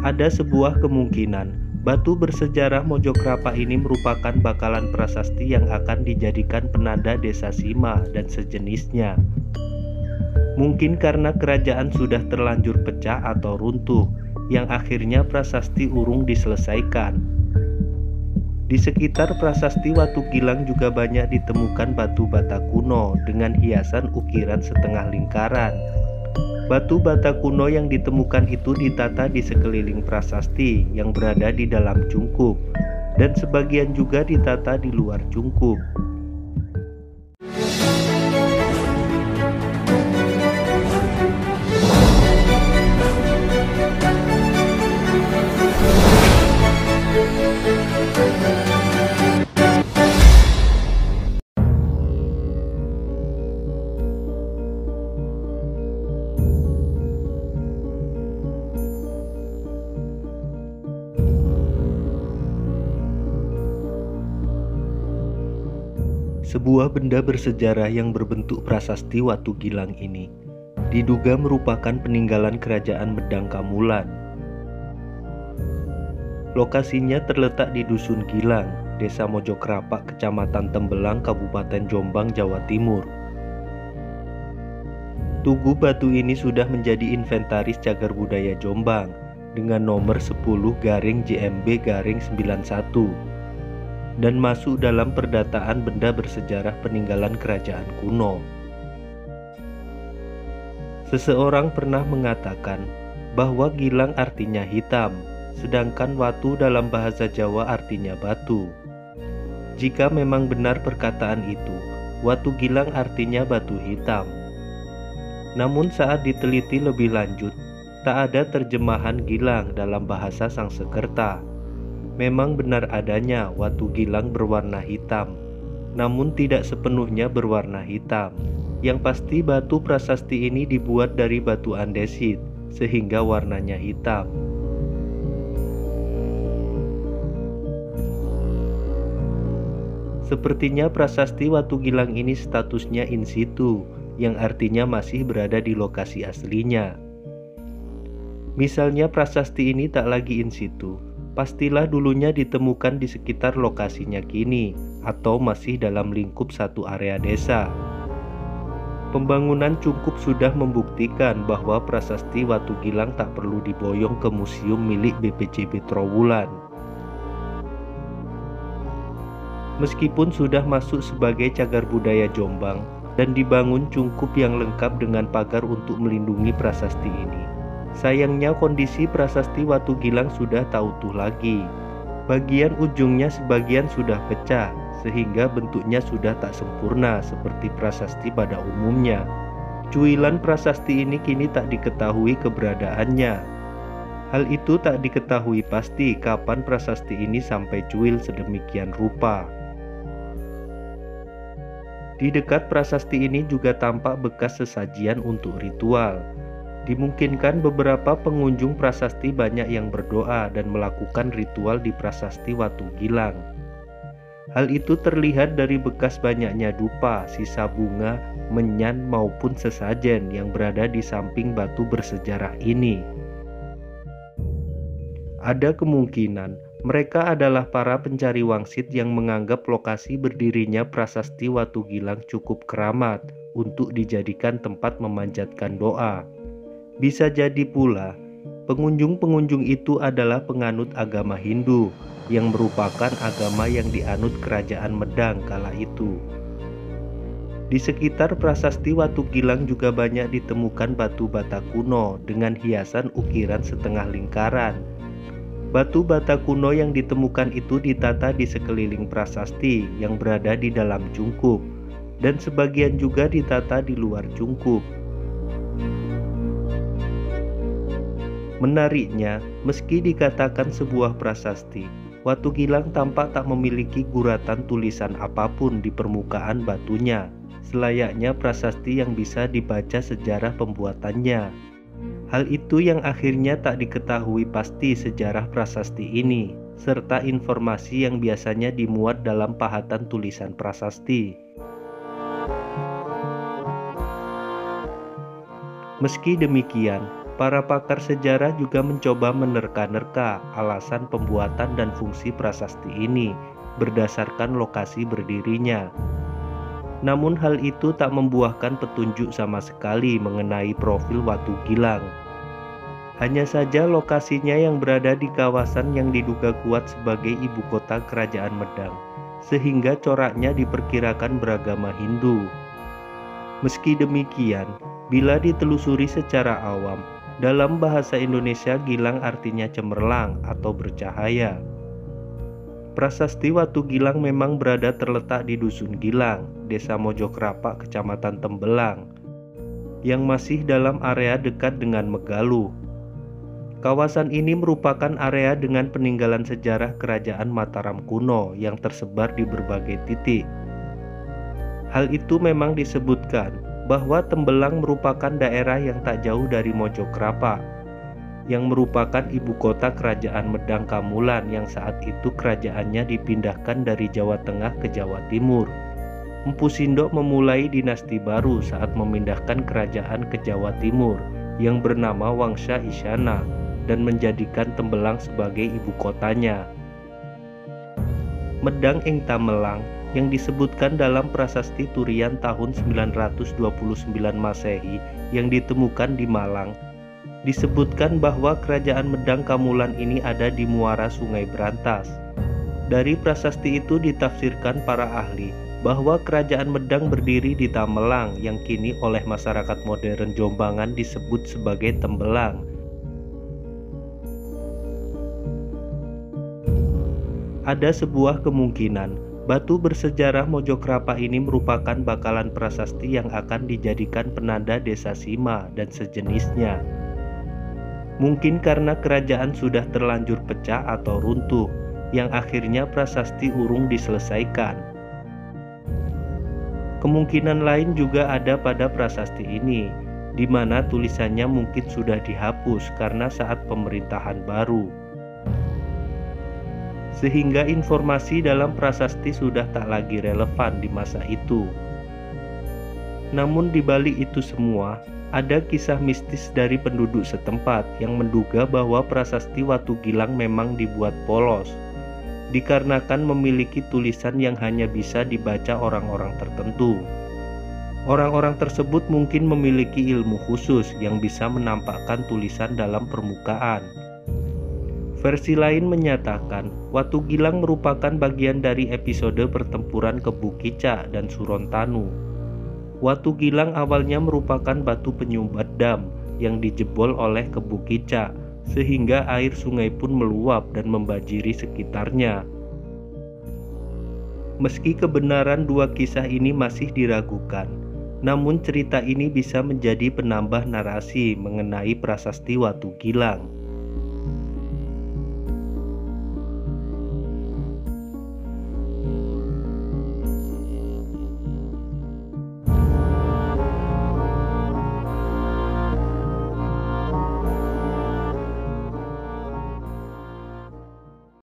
Ada sebuah kemungkinan batu bersejarah Mojokerapa ini merupakan bakalan prasasti yang akan dijadikan penanda desa Sima dan sejenisnya. Mungkin karena kerajaan sudah terlanjur pecah atau runtuh, yang akhirnya prasasti urung diselesaikan. Di sekitar prasasti Watu Gilang juga banyak ditemukan batu bata kuno dengan hiasan ukiran setengah lingkaran. Batu bata kuno yang ditemukan itu ditata di sekeliling prasasti yang berada di dalam cungkup, dan sebagian juga ditata di luar cungkup. Sebuah benda bersejarah yang berbentuk prasasti Watu Gilang ini diduga merupakan peninggalan kerajaan Medang Kamulan. Lokasinya terletak di Dusun Gilang, Desa Mojokerapa, Kecamatan Tembelang, Kabupaten Jombang, Jawa Timur. Tugu batu ini sudah menjadi inventaris Cagar Budaya Jombang dengan nomor 10-JMB-91 dan masuk dalam perdataan benda bersejarah peninggalan kerajaan kuno. Seseorang pernah mengatakan bahwa Gilang artinya hitam, sedangkan Watu dalam bahasa Jawa artinya batu. Jika memang benar perkataan itu, Watu Gilang artinya batu hitam. Namun saat diteliti lebih lanjut, tak ada terjemahan Gilang dalam bahasa Sangsekerta. Memang benar adanya Watu Gilang berwarna hitam, namun tidak sepenuhnya berwarna hitam. Yang pasti batu prasasti ini dibuat dari batu andesit, sehingga warnanya hitam. Sepertinya prasasti Watu Gilang ini statusnya in situ, yang artinya masih berada di lokasi aslinya. Misalnya prasasti ini tak lagi in situ, pastilah dulunya ditemukan di sekitar lokasinya kini, atau masih dalam lingkup satu area desa. Pembangunan cungkup sudah membuktikan bahwa prasasti Watu Gilang tak perlu diboyong ke museum milik BPJB Trowulan. Meskipun sudah masuk sebagai cagar budaya Jombang dan dibangun cungkup yang lengkap dengan pagar untuk melindungi prasasti ini, sayangnya kondisi prasasti Watu Gilang sudah tak utuh lagi. Bagian ujungnya sebagian sudah pecah, sehingga bentuknya sudah tak sempurna seperti prasasti pada umumnya. Cuilan prasasti ini kini tak diketahui keberadaannya. Hal itu tak diketahui pasti kapan prasasti ini sampai cuil sedemikian rupa. Di dekat prasasti ini juga tampak bekas sesajian untuk ritual. Dimungkinkan beberapa pengunjung prasasti banyak yang berdoa dan melakukan ritual di prasasti Watu Gilang. Hal itu terlihat dari bekas banyaknya dupa, sisa bunga, menyan maupun sesajen yang berada di samping batu bersejarah ini. Ada kemungkinan mereka adalah para pencari wangsit yang menganggap lokasi berdirinya prasasti Watu Gilang cukup keramat untuk dijadikan tempat memanjatkan doa. Bisa jadi pula, pengunjung-pengunjung itu adalah penganut agama Hindu yang merupakan agama yang dianut kerajaan Medang kala itu. Di sekitar prasasti Watu Gilang juga banyak ditemukan batu bata kuno dengan hiasan ukiran setengah lingkaran. Batu bata kuno yang ditemukan itu ditata di sekeliling prasasti yang berada di dalam cungkup, dan sebagian juga ditata di luar cungkup. Menariknya, meski dikatakan sebuah prasasti, Watu Gilang tampak tak memiliki guratan tulisan apapun di permukaan batunya, selayaknya prasasti yang bisa dibaca sejarah pembuatannya. Hal itu yang akhirnya tak diketahui pasti sejarah prasasti ini, serta informasi yang biasanya dimuat dalam pahatan tulisan prasasti. Meski demikian, Para pakar sejarah juga mencoba menerka-nerka alasan pembuatan dan fungsi prasasti ini berdasarkan lokasi berdirinya. Namun hal itu tak membuahkan petunjuk sama sekali mengenai profil Watu Gilang. Hanya saja lokasinya yang berada di kawasan yang diduga kuat sebagai ibu kota kerajaan Medang, sehingga coraknya diperkirakan beragama Hindu. Meski demikian, bila ditelusuri secara awam, dalam bahasa Indonesia Gilang artinya cemerlang atau bercahaya. Prasasti Watu Gilang memang berada terletak di Dusun Gilang, Desa Mojokrapak, Kecamatan Tembelang, yang masih dalam area dekat dengan Megaluh. Kawasan ini merupakan area dengan peninggalan sejarah Kerajaan Mataram kuno yang tersebar di berbagai titik. Hal itu memang disebutkan bahwa Tembelang merupakan daerah yang tak jauh dari Mojokrapak, yang merupakan ibu kota kerajaan Medang Kamulan yang saat itu kerajaannya dipindahkan dari Jawa Tengah ke Jawa Timur. Empu Sindok memulai dinasti baru saat memindahkan kerajaan ke Jawa Timur yang bernama Wangsa Isyana dan menjadikan Tembelang sebagai ibu kotanya. Medang ing Tamelang yang disebutkan dalam prasasti Turian tahun 929 Masehi yang ditemukan di Malang, disebutkan bahwa kerajaan Medang Kamulan ini ada di muara Sungai Brantas. Dari prasasti itu ditafsirkan para ahli bahwa kerajaan Medang berdiri di Tamelang yang kini oleh masyarakat modern Jombangan disebut sebagai Tembelang. Ada sebuah kemungkinan batu bersejarah Mojokrapak ini merupakan bakalan prasasti yang akan dijadikan penanda desa Sima dan sejenisnya. Mungkin karena kerajaan sudah terlanjur pecah atau runtuh, yang akhirnya prasasti urung diselesaikan. Kemungkinan lain juga ada pada prasasti ini, di mana tulisannya mungkin sudah dihapus karena saat pemerintahan baru. Sehingga informasi dalam prasasti sudah tak lagi relevan di masa itu. Namun di balik itu semua, ada kisah mistis dari penduduk setempat yang menduga bahwa prasasti Watu Gilang memang dibuat polos, dikarenakan memiliki tulisan yang hanya bisa dibaca orang-orang tertentu. Orang-orang tersebut mungkin memiliki ilmu khusus yang bisa menampakkan tulisan dalam permukaan. Versi lain menyatakan Watu Gilang merupakan bagian dari episode pertempuran Kebu Kicak dan Surontanu. Watu Gilang awalnya merupakan batu penyumbat dam yang dijebol oleh Kebu Kicak, sehingga air sungai pun meluap dan membanjiri sekitarnya. Meski kebenaran dua kisah ini masih diragukan, namun cerita ini bisa menjadi penambah narasi mengenai prasasti Watu Gilang.